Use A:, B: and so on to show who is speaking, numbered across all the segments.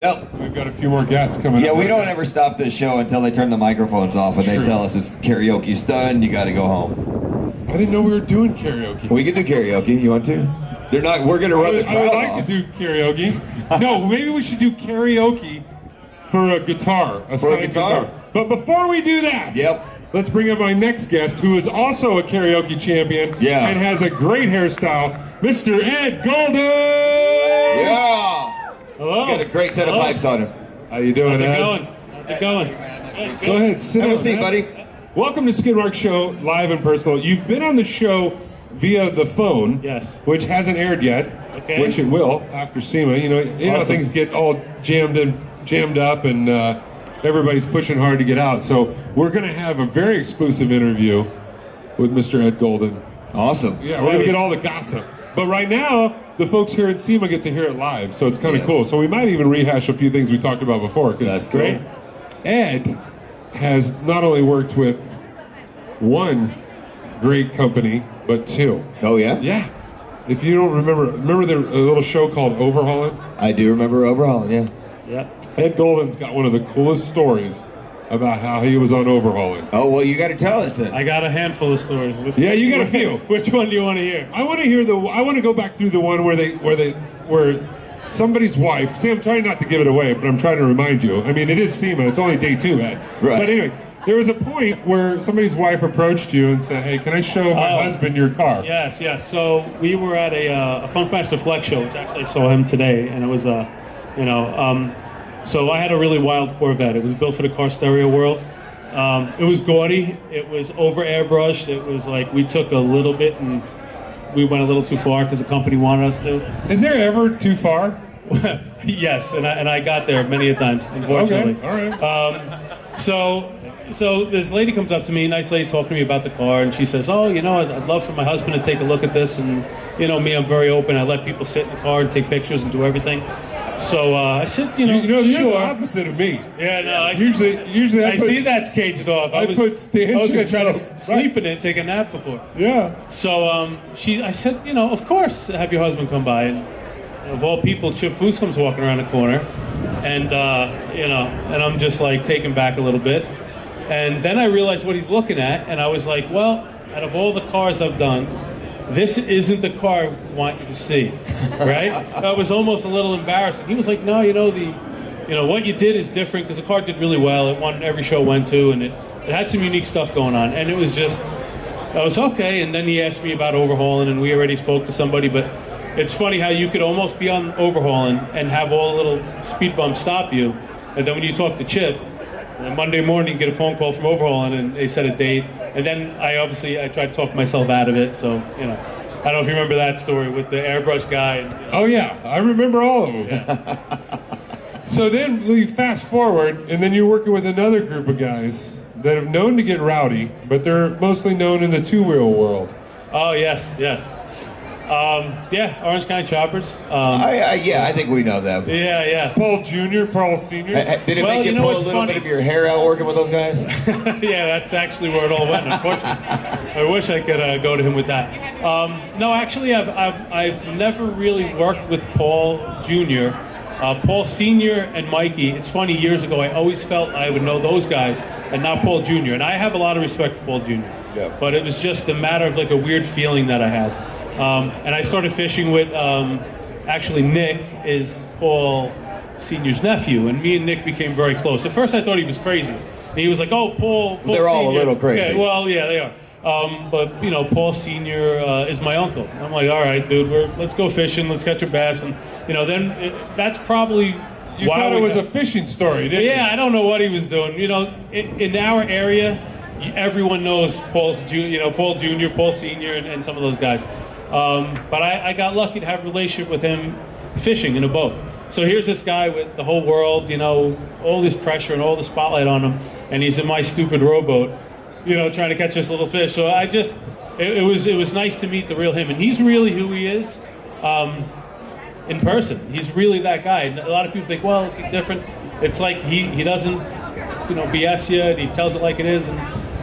A: Yep.
B: We've got a few more guests coming up.
A: Yeah, we don't ever stop this show until they turn the microphones off and they tell us it's karaoke's done, you gotta go home.
B: I didn't know we were doing karaoke.
A: We can do karaoke, you want to? They're not, we're gonna run the crowd
B: I would like
A: off.
B: to do karaoke. No, maybe we should do karaoke for a guitar, a
A: For a
B: signed
A: guitar?
B: But before we do that, let's bring up my next guest, who is also a karaoke champion and has a great hairstyle, Mr. Ed Golden!
A: Yeah!
C: Hello.
A: He's got a great set of pipes on him.
B: How you doing, Ed?
C: How's it going?
B: Go ahead, sit down.
A: Have a seat, buddy.
B: Welcome to Skidmarks Show, live and personal. You've been on the show via the phone,
C: Yes.
B: which hasn't aired yet,
C: Okay.
B: which it will after SEMA. You know,
C: Awesome.
B: things get all jammed up, and everybody's pushing hard to get out. So we're going to have a very exclusive interview with Mr. Ed Golden.
A: Awesome.
B: Yeah, we're going to get all the gossip. But right now, the folks here at SEMA get to hear it live, so it's kind of cool. So we might even rehash a few things we talked about before.
A: That's great.
B: Ed has not only worked with one great company, but two.
A: Oh, yeah?
B: Yeah. If you don't remember a little show called Overhauling?
A: I do remember Overhauling, yeah.
C: Yep.
B: Ed Golden's got one of the coolest stories about how he was on Overhauling.
A: Oh, well, you got to tell us then.
C: I got a handful of stories.
B: Yeah, you got a few.
C: Which one do you want to hear?
B: I want to go back through the one where somebody's wife. See, I'm trying not to give it away, but I'm trying to remind you. I mean, it is SEMA. It's only day 2, Ed.
A: Right.
B: But anyway, there was a point where somebody's wife approached you and said, "Hey, can I show my husband your car?"
C: Yes. So we were at a Funkmaster Flex show, which actually I saw him today, and it was so I had a really wild Corvette. It was built for the car stereo world. It was gaudy. It was over airbrushed. It was like we took a little bit and we went a little too far because the company wanted us to.
B: Is there ever too far?
C: Yes, and I got there many a times, unfortunately.
B: Okay, all right.
C: So this lady comes up to me, nice lady, talking to me about the car, and she says, "Oh, I'd love for my husband to take a look at this." And me, I'm very open. I let people sit in the car and take pictures and do everything. So I said,
B: you're
C: sure.
B: the opposite of me.
C: Yeah, no.
B: Usually
C: I see that's caged off. I was going to try to sleep in it and take a nap before.
B: Yeah.
C: So I said, of course, have your husband come by. And of all people, Chip Foose comes walking around the corner, and and I'm just like taken back a little bit. And then I realized what he's looking at, and I was like, well, out of all the cars I've done, this isn't the car I want you to see, right? That was almost a little embarrassing. He was like, no, what you did is different, because the car did really well. It won every show I went to, and it had some unique stuff going on. And it was just, I was okay. And then he asked me about Overhauling, and we already spoke to somebody. But it's funny how you could almost be on Overhauling and have all the little speed bumps stop you. And then when you talk to Chip, Monday morning, get a phone call from Overhauling, and they set a date. And then I tried to talk myself out of it. So, I don't know if you remember that story with the airbrush guy. And,
B: Oh, yeah. I remember all of them. Yeah. So then we fast forward, and then you're working with another group of guys that have known to get rowdy, but they're mostly known in the two-wheel world.
C: Oh, yes. Orange County Choppers.
A: I think we know them.
C: Yeah.
B: Paul Jr., Paul Sr.
A: Did it make you pull a little bit of your hair out working with those guys?
C: Yeah, that's actually where it all went, unfortunately. I wish I could go to him with that. No, actually, I've never really worked with Paul Jr. Paul Sr. and Mikey, it's funny, years ago, I always felt I would know those guys and not Paul Jr. And I have a lot of respect for Paul Jr.
A: Yep.
C: But it was just a matter of like a weird feeling that I had. And I started fishing with, actually Nick is Paul Sr.'s nephew, and me and Nick became very close. At first I thought he was crazy. And he was like, oh, Paul
A: They're all
C: Sr.
A: a little crazy.
C: Yeah, well, yeah, they are. But Paul Sr. Is my uncle. I'm like, all right, dude, let's go fishing, let's catch a bass. And, that's probably
B: You thought it was a fishing story, didn't you?
C: Yeah, I don't know what he was doing. In our area, everyone knows Paul Jr., Paul Sr., and some of those guys. But I got lucky to have a relationship with him fishing in a boat. So here's this guy with the whole world, all this pressure and all the spotlight on him, and he's in my stupid rowboat, trying to catch this little fish. So it was nice to meet the real him, and he's really who he is in person. He's really that guy. And a lot of people think, well, is he different? It's like he doesn't, BS you, and he tells it like it is. And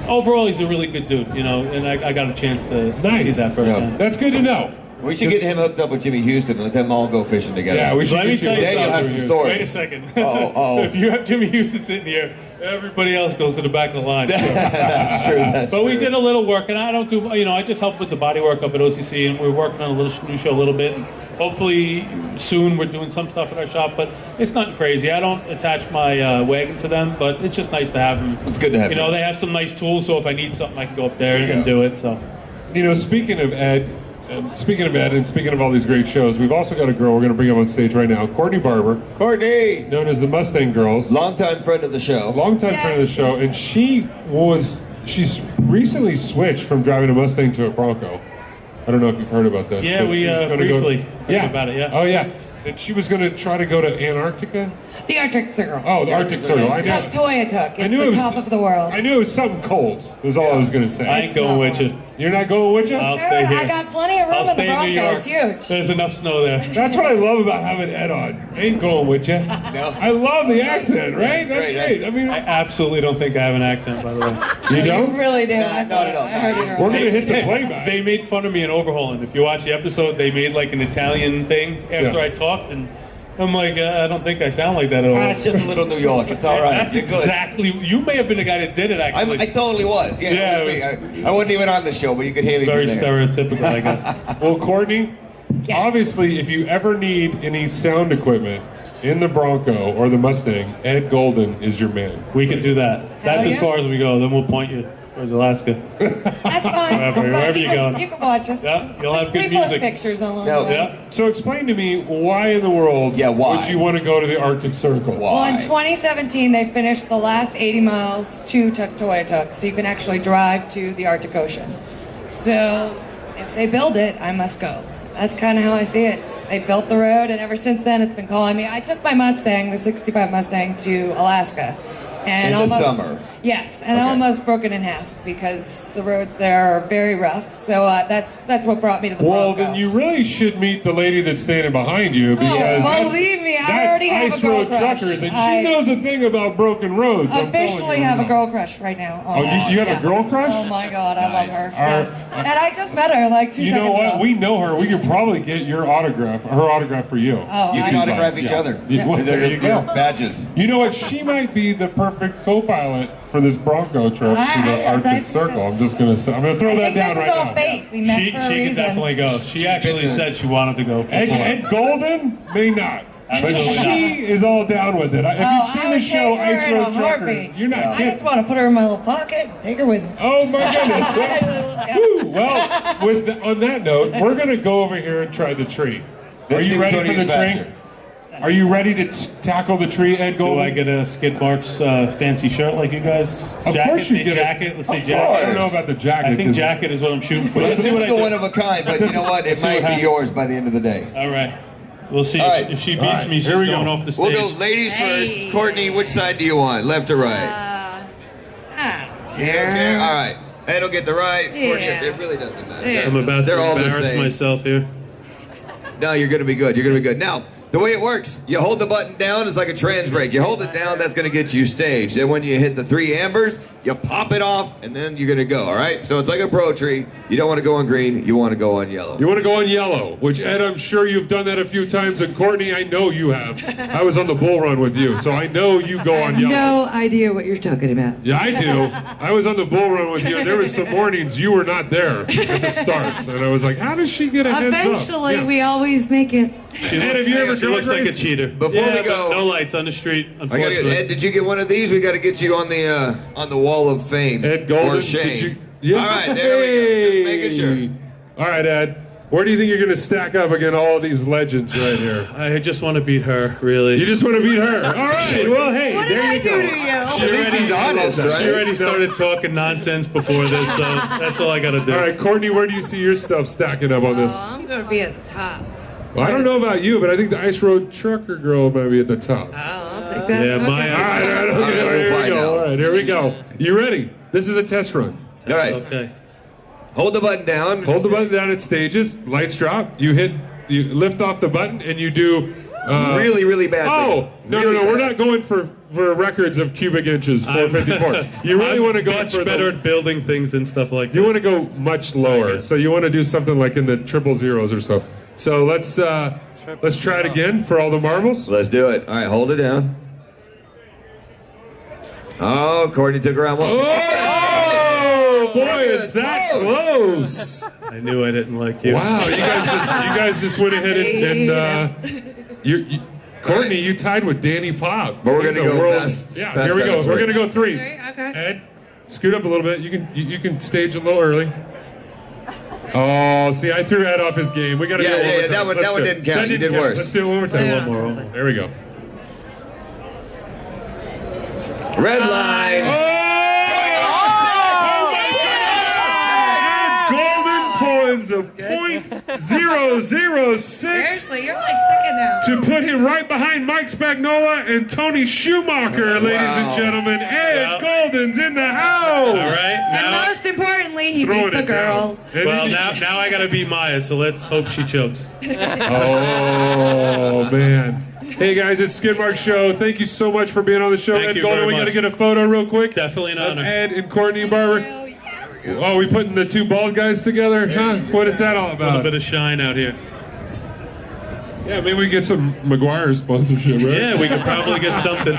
C: overall, he's a really good dude, and I got a chance to see that firsthand.
B: That's good to know.
A: We should get him hooked up with Jimmy Houston and let them all go fishing together.
B: Yeah, we should.
C: Let me tell you
A: Then you'll have
C: something.
A: some stories.
C: Wait a second.
A: Oh.
C: If you have Jimmy Houston sitting here, everybody else goes to the back of the line.
A: That's true. That's
C: But we
A: true.
C: did a little work, and I don't do, I just help with the body work up at OCC, and we're working on a little new show a little bit. And hopefully soon we're doing some stuff at our shop, but it's nothing crazy. I don't attach my wagon to them, but it's just nice to have them.
A: It's good to have.
C: They have some nice tools, so if I need something, I can go up there and do it. So,
B: Speaking of Ed, and speaking of all these great shows, we've also got a girl we're going to bring up on stage right now, Courtney Barber,
A: Courtney,
B: known as the Mustang Girls.
A: longtime friend of the show.
B: Longtime friend of the show, and she's recently switched from driving a Mustang to a Bronco. I don't know if you've heard about this.
C: yeah,
B: but
C: we
B: she's gonna
C: briefly heard about it, yeah.
B: Oh, yeah. And she was going to try to go to Antarctica?
D: The Arctic Circle.
B: Oh, the Arctic Circle. I know.
D: Tuktoyaktuk.
B: I
D: It's
B: knew it
D: the
B: was-
D: top of the world.
B: I knew it was something cold, was all I was going to say.
C: I ain't going with you.
B: You're not going with you?
C: I'll
D: Sure,
C: stay here.
D: I got plenty of room
C: I'll
D: in the
C: stay in New
D: Bronco.
C: York.
D: It's huge.
C: There's enough snow there.
B: That's what I love about having Ed on. I ain't going with you.
A: No.
B: I love the accent, right? That's
A: Great,
B: great. I mean,
C: I absolutely don't think I have an accent, by the way.
B: you
D: You
B: don't?
D: really do. I
A: not at all.
D: heard you
B: We're
D: wrong.
B: going to hit the playback.
C: They made fun of me in Overhauling. If you watch the episode, they made like an Italian thing after
B: Yeah.
C: I talked, and I'm like, I don't think I sound like that at all.
A: It's just a little New York. It's all right.
C: That's
A: It's good.
C: exactly. You may have been the guy that did it. Actually,
A: I totally was. Yeah,
C: Yeah,
A: it was
C: it
A: me. I wasn't even on the show, but you could hear me.
C: very
A: from there.
C: stereotypical, I guess.
B: Well, Courtney,
D: Yes.
B: obviously, if you ever need any sound equipment in the Bronco or the Mustang, Ed Golden is your man.
C: We could do that. That's
D: Hell
C: as
D: yeah.
C: far as we go. Then we'll point you towards Alaska.
D: That's fine.
C: Wherever you go.
D: You can watch us.
C: Yeah, you'll have good
D: We post
C: music.
D: pictures along
A: No,
D: the way.
C: Yeah.
B: So explain to me, why in the world
A: why?
B: would you want to go to the Arctic Circle?
A: Why?
D: Well, in 2017, they finished the last 80 miles to Tuktoyaktuk, so you can actually drive to the Arctic Ocean. So if they build it, I must go. That's kind of how I see it. They built the road, and ever since then, it's been calling me. I took my Mustang, the '65 Mustang, to Alaska, and
A: In the
D: almost
A: summer?
D: Yes, and I
A: Okay.
D: almost broke it in half because the roads there are very rough. So that's what brought me to the
B: Well,
D: Bronco.
B: then you really should meet the lady that's standing behind you because
D: Oh, believe me, I
B: that's
D: already have a
B: Ice
D: girl
B: Road
D: crush.
B: Truckers, and
D: I
B: she knows a thing about broken roads. I'm telling
D: officially
B: you
D: have a
B: now.
D: girl crush right now.
B: Oh, you have a girl crush?
D: Oh my God, I love her.
B: All right.
D: Yes. And I just met her like 2
B: You
D: seconds
B: know what?
D: ago.
B: We know her. We could probably get her autograph for you.
D: Oh,
A: You can
D: I-
A: autograph each
B: Yeah.
A: other.
B: Yeah. Well, there you go.
A: Badges.
B: You know what? She might be the perfect co-pilot for this Bronco trip to the
D: I
B: Arctic
D: think
B: Circle. I'm
D: that's-
B: just gonna say. I'm gonna throw
D: I
B: that
D: think
B: down
D: this
B: right
D: is all
B: now.
D: fate. We met
C: She
D: for a
C: could
D: reason.
C: definitely go. She actually said she wanted to go.
B: Ed Golden may not, but
C: Absolutely
B: she is all down with it. If
D: Oh,
B: you've seen
D: I
B: the
D: would
B: show
D: take her
B: Ice
D: in a
B: Road Truckers,
D: heartbeat.
B: you're not
D: I
B: kidding.
D: just want to put her in my little pocket and take her with me.
B: Oh my goodness! Whew. Well, on that note, we're gonna go over here and try the tree. Are
A: Let's see
B: you
A: which
B: ready
A: one
B: for the
A: is
B: tree?
A: faster.
B: Are you ready to tackle the tree, Ed
C: Do
B: Golden?
C: I get a Skidmarks fancy shirt like you guys?
B: Of
C: jacket?
B: course you
C: A
B: get
C: jacket. Let's say
B: Of
C: jacket.
B: course. I don't know about the jacket.
C: I think
B: 'cause-
C: jacket is what I'm shooting for.
A: This
C: Let's see
A: is
C: what I
A: the
C: do.
A: one of a kind, but you know what? It
C: Let's see what
A: might be
C: happens.
A: yours by the end of the day.
C: All right. We'll see.
A: All right.
C: If she
B: All
C: beats
B: right.
C: me, she's
B: Here we
C: going
B: go.
C: off the stage.
A: We'll go ladies first. Courtney, which side do you want? Left or right? Okay, all right. Ed will get the right. Courtney, it really doesn't matter.
C: I'm about
A: They're
C: to
A: all the
C: embarrass
A: same.
C: myself here.
A: No, you're gonna be good. You're gonna be good. Now, the way it works, you hold the button down, it's like a trans brake. You hold it down, that's gonna get you staged. Then when you hit the 3 ambers, you pop it off, and then you're gonna go, all right? So it's like a pro tree. You don't wanna go on green, you wanna go on yellow.
B: You want to go on yellow, which Ed, I'm sure you've done that a few times, and Courtney, I know you have. I was on the bull run with you, so I know you go on yellow.
E: No idea what you're talking about.
B: Yeah, I do. I was on the bull run with you, and there was some mornings you were not there at the start, and I was like, "How does she get a heads up?"
E: Eventually,
B: Yeah.
E: we always make it.
C: She
B: Ed, have you ever
C: she
B: drug
C: looks like a
B: raced?
C: cheater.
A: Before we
C: Yeah,
A: go-
C: but no lights on the street.
A: I gotta
C: Unfortunately.
A: get, Ed, did you get one of these? We gotta get you on the wall of fame.
B: Ed Golden,
A: Or shame.
B: did you? Yeah.
A: All right, there we go. Just making sure.
B: All right, Ed. Where do you think you're going to stack up against all these legends right here?
C: I just want to beat her, really.
B: You just want to beat her. All right. Well, hey,
E: What did
B: there
E: I
B: you
E: do
B: go.
E: to you?
C: She
A: At least
C: already,
A: he's honest, right?
C: she already started talking nonsense before this, so that's all I got to do.
B: All right, Courtney, where do you see your stuff stacking up on this?
E: Oh, I'm going to be at the top.
B: Well, I don't know about you, but I think the Ice Road Trucker girl might be at the top.
E: Oh, I'll take that.
C: Yeah,
E: Okay.
C: my
B: All right, okay,
A: we'll
B: here we
A: find
B: go.
A: out.
B: All right, here we go. You ready? This is a test run.
A: All right,
C: Okay.
A: hold the button down.
B: Hold the button down at stages. Lights drop. You lift off the button, and you do
A: really, really bad.
B: Oh, no,
A: Really
B: we're
A: bad.
B: not going for records of cubic inches, 454. You really want to go
C: much
B: for
C: better at building things and stuff like that.
B: You want to go much lower, so you want to do something like in the triple zeros or so. So let's try it again for all the marbles.
A: Let's do it. All right, hold it down. Oh, Courtney took around one.
B: Oh boy, is that close!
C: I knew I didn't like you.
B: Wow, you guys just went ahead and Courtney, you tied with Danny Pop.
A: But we're
B: He's
A: gonna
B: a
A: go best
B: Yeah,
A: best
B: here we
A: out
B: go.
A: of
B: We're
A: three.
B: gonna go 3.
E: Okay.
B: Ed, scoot up a little bit. You can stage a little early. Oh, see, I threw Ed off his game. We gotta
A: Yeah,
B: go one
A: yeah,
B: more
A: yeah,
B: time.
A: that one-
B: Let's
A: that one
B: do it.
A: didn't count.
B: That
A: You did
B: count.
A: worse.
B: Let's do it one more time.
E: Yeah,
C: One more.
E: something.
B: There we go.
A: Red line.
B: Oh golden points of .006
E: Seriously, you're like second now.
B: to put him right behind Mike Spagnola and Tony Schumacher, ladies and gentlemen. Ed Golden's in the house.
C: All right.
E: And
C: Now,
E: most importantly, he
B: Throwing
E: beat the
B: it down.
E: girl.
B: And
C: well,
B: he-
C: now I gotta beat Maya. So let's hope she chokes.
B: Oh man. Hey guys, it's Skidmarks Show. Thank you so much for being on the show.
C: Thank
B: Ed
C: you
B: Golden,
C: very
B: we got to
C: much.
B: get a photo real quick.
C: Definitely an
B: Of
C: honor.
B: Ed and Courtney Barber.
D: Oh, yes.
B: Oh, we putting the two bald guys together? Huh? What is that all
C: A little
B: about?
C: bit of shine out here.
B: Yeah, maybe we get some McGuire sponsorship, right?
C: Yeah, we could probably get something.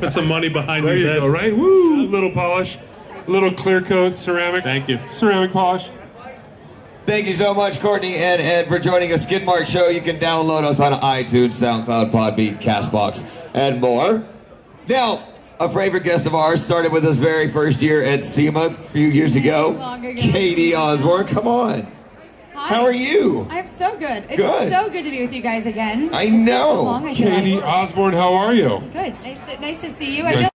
C: Put some money behind
B: There
C: these
B: you
C: heads.
B: go, right? Woo! Little polish. Little clear coat ceramic.
C: Thank you.
B: Ceramic polish.
A: Thank you so much, Courtney and Ed, for joining us. Skidmarks Show. You can download us on iTunes, SoundCloud, Podbean, Castbox, and more. Now, a favorite guest of ours started with us very first year at SEMA a few years ago.
F: Long ago.
A: Katie Osborne, come on.
F: Hi.
A: How are you?
F: I'm so good. It's
A: Good.
F: so good to be with you guys again.
A: I
F: It's been
A: know.
F: so long, I feel like.
B: Katie Osborne, how are you?
F: Good. Nice to see you. I feel